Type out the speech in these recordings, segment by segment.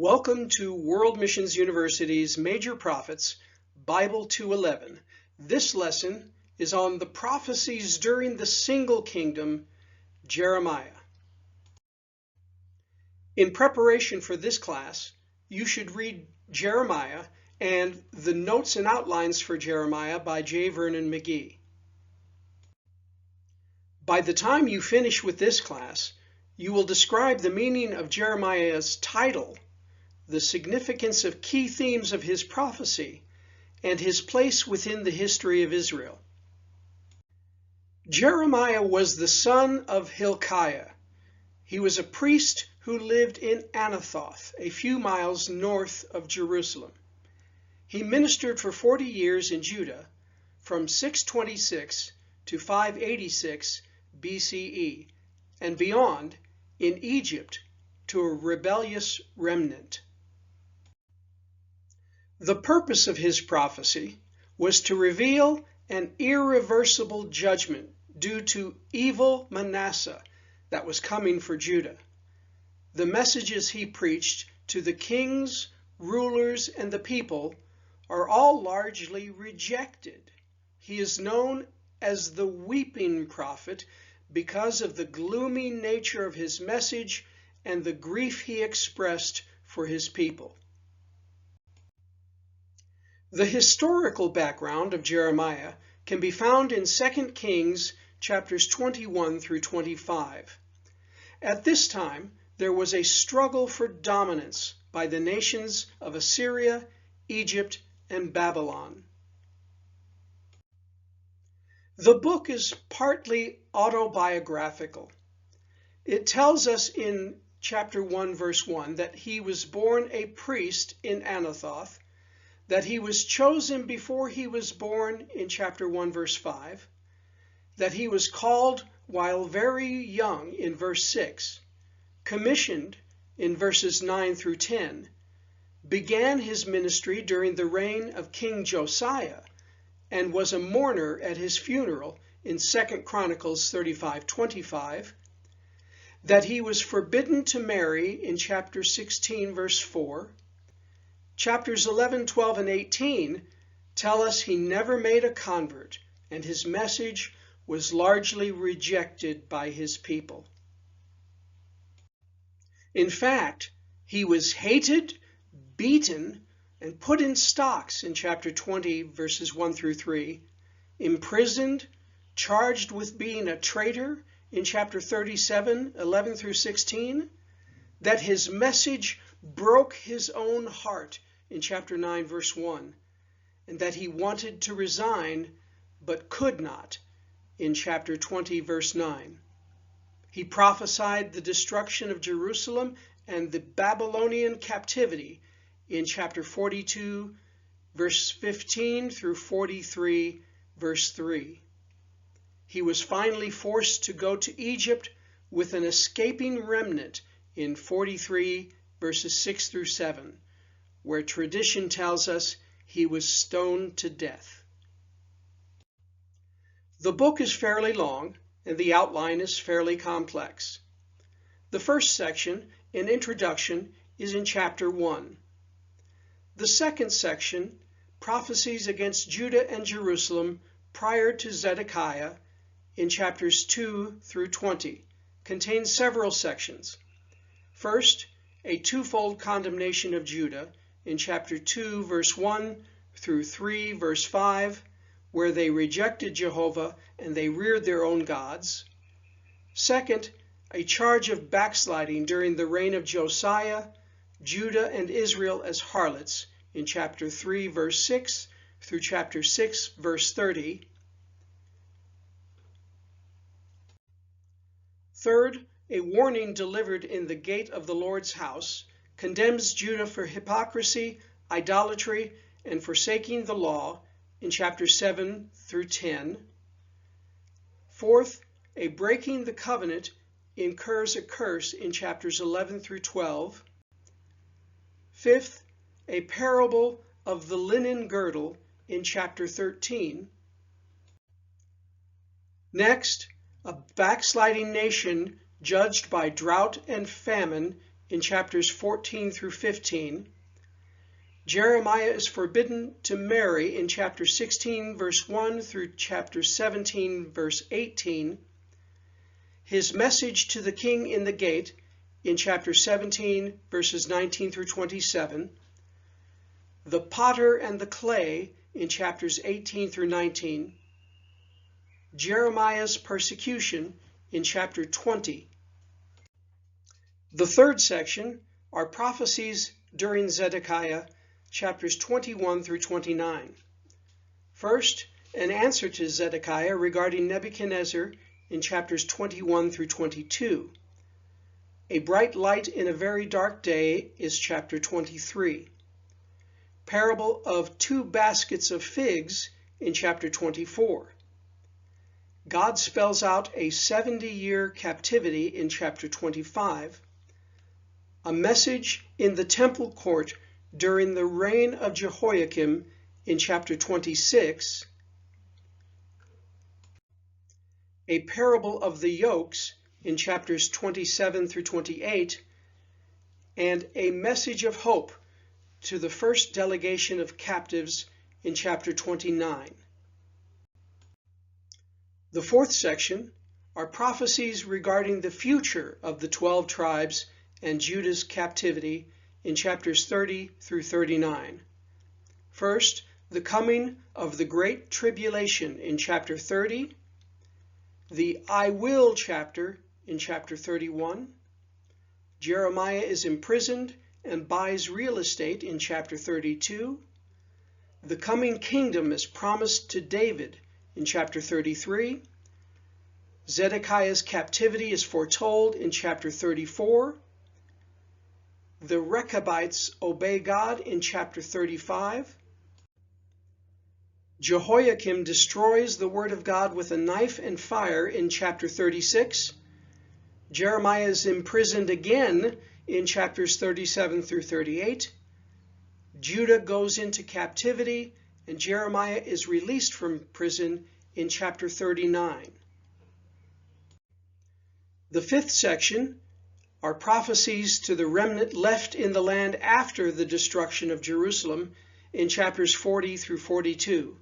Welcome to World Missions University's Major Prophets, Bible 211. This lesson is on the prophecies during the single kingdom, Jeremiah. In preparation for this class, you should read Jeremiah and the Notes and Outlines for Jeremiah by J. Vernon McGee. By the time you finish with this class, you will describe the meaning of Jeremiah's title, the significance of key themes of his prophecy, and his place within the history of Israel. Jeremiah was the son of Hilkiah. He was a priest who lived in Anathoth, a few miles north of Jerusalem. He ministered for 40 years in Judah, from 626 to 586 BCE, and beyond, in Egypt, to a rebellious remnant. The purpose of his prophecy was to reveal an irreversible judgment due to evil Manasseh that was coming for Judah. The messages he preached to the kings, rulers, and the people are all largely rejected. He is known as the weeping prophet because of the gloomy nature of his message and the grief he expressed for his people. The historical background of Jeremiah can be found in 2 Kings chapters 21 through 25. At this time, there was a struggle for dominance by the nations of Assyria, Egypt, and Babylon. The book is partly autobiographical. It tells us in chapter 1, verse 1, that he was born a priest in Anathoth, that he was chosen before he was born in chapter 1, verse 5, that he was called while very young in verse 6, commissioned in verses 9 through 10, began his ministry during the reign of King Josiah, and was a mourner at his funeral in 2 Chronicles 35:25, that he was forbidden to marry in chapter 16, verse 4. Chapters 11, 12, and 18 tell us he never made a convert, and his message was largely rejected by his people. In fact, he was hated, beaten, and put in stocks in chapter 20, verses 1 through 3, imprisoned, charged with being a traitor in chapter 37, 11 through 16, that his message broke his own heart in chapter 9, verse 1, and that he wanted to resign but could not in chapter 20, verse 9. He prophesied the destruction of Jerusalem and the Babylonian captivity in chapter 42, verse 15 through 43, verse 3. He was finally forced to go to Egypt with an escaping remnant in 43, verses 6 through 7, where tradition tells us he was stoned to death. The book is fairly long, and the outline is fairly complex. The first section, an introduction, is in chapter 1. The second section, prophecies against Judah and Jerusalem prior to Zedekiah, in chapters 2 through 20, contains several sections. First, a twofold condemnation of Judah in chapter 2, verse 1 through 3, verse 5, where they rejected Jehovah and they reared their own gods. Second, a charge of backsliding during the reign of Josiah, Judah and Israel as harlots in chapter 3, verse 6 through chapter 6, verse 30. Third, a warning delivered in the gate of the Lord's house condemns Judah for hypocrisy, idolatry, and forsaking the law in chapters 7 through 10. Fourth, a breaking the covenant incurs a curse in chapters 11 through 12. Fifth, a parable of the linen girdle in chapter 13. Next, a backsliding nation judged by drought and famine in chapters 14 through 15. Jeremiah is forbidden to marry in chapter 16, verse 1 through chapter 17, verse 18. His message to the king in the gate in chapter 17, verses 19 through 27. The potter and the clay in chapters 18 through 19. Jeremiah's persecution in chapter 20. The third section are prophecies during Zedekiah, chapters 21 through 29. First, an answer to Zedekiah regarding Nebuchadnezzar in chapters 21 through 22. A bright light in a very dark day is chapter 23. Parable of 2 baskets of figs in chapter 24. God spells out a 70-year captivity in chapter 25. A message in the temple court during the reign of Jehoiakim in chapter 26. A parable of the yokes in chapters 27 through 28, and a message of hope to the first delegation of captives in chapter 29. The fourth section are prophecies regarding the future of the 12 tribes and Judah's captivity in chapters 30 through 39. First, the coming of the Great Tribulation in chapter 30, the I Will chapter in chapter 31, Jeremiah is imprisoned and buys real estate in chapter 32, the coming kingdom is promised to David in chapter 33, Zedekiah's captivity is foretold in chapter 34, the Rechabites obey God in chapter 35. Jehoiakim destroys the word of God with a knife and fire in chapter 36. Jeremiah is imprisoned again in chapters 37 through 38. Judah goes into captivity and Jeremiah is released from prison in chapter 39. The fifth section are prophecies to the remnant left in the land after the destruction of Jerusalem in chapters 40 through 42.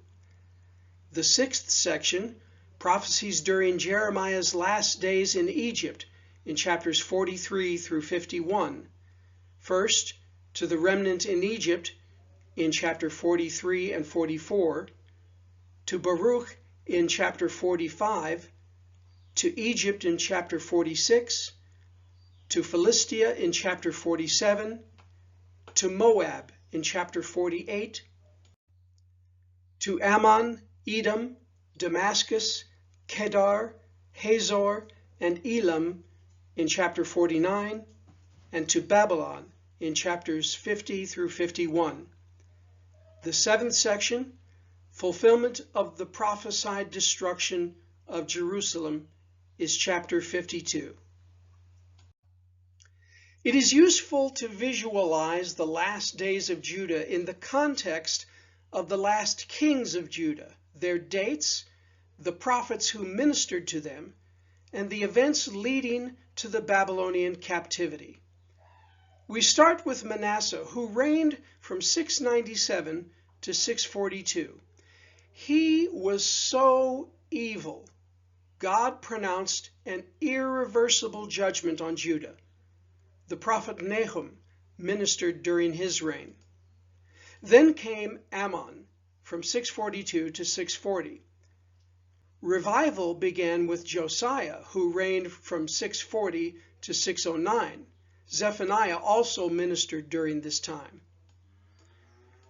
The sixth section, prophecies during Jeremiah's last days in Egypt in chapters 43 through 51. First, to the remnant in Egypt in chapter 43 and 44, to Baruch in chapter 45, to Egypt in chapter 46, to Philistia in chapter 47, to Moab in chapter 48, to Ammon, Edom, Damascus, Kedar, Hazor, and Elam in chapter 49, and to Babylon in chapters 50 through 51. The seventh section, fulfillment of the prophesied destruction of Jerusalem, is chapter 52. It is useful to visualize the last days of Judah in the context of the last kings of Judah, their dates, the prophets who ministered to them, and the events leading to the Babylonian captivity. We start with Manasseh, who reigned from 697 to 642. He was so evil, God pronounced an irreversible judgment on Judah. The prophet Nahum ministered during his reign. Then came Ammon from 642 to 640. Revival began with Josiah, who reigned from 640 to 609. Zephaniah also ministered during this time.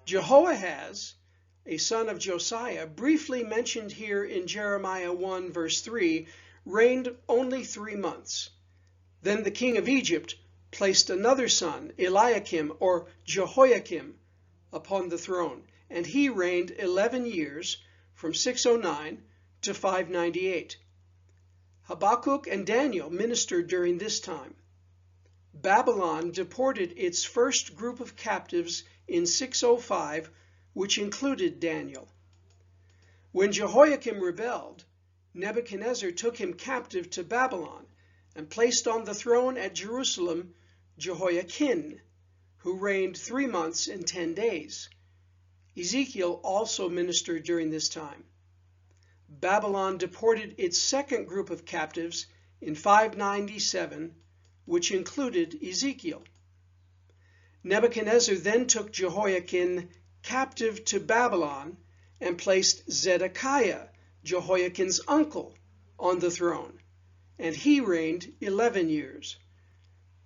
Jehoahaz, a son of Josiah, briefly mentioned here in Jeremiah 1 verse 3, reigned only 3 months. Then the king of Egypt placed another son, Eliakim or Jehoiakim, upon the throne, and he reigned 11 years from 609 to 598. Habakkuk and Daniel ministered during this time. Babylon deported its first group of captives in 605, which included Daniel. When Jehoiakim rebelled, Nebuchadnezzar took him captive to Babylon and placed on the throne at Jerusalem Jehoiakim, who reigned 3 months and 10 days. Ezekiel also ministered during this time. Babylon deported its second group of captives in 597, which included Ezekiel. Nebuchadnezzar then took Jehoiakim captive to Babylon and placed Zedekiah, Jehoiakim's uncle, on the throne, and he reigned 11 years.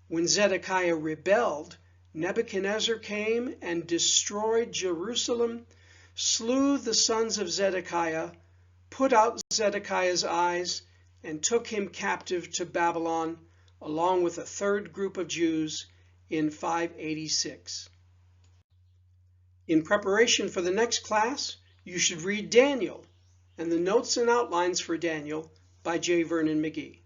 When Zedekiah rebelled, Nebuchadnezzar came and destroyed Jerusalem, slew the sons of Zedekiah, put out Zedekiah's eyes, and took him captive to Babylon, along with a third group of Jews in 586. In preparation for the next class, you should read Daniel and the Notes and Outlines for Daniel by J. Vernon McGee.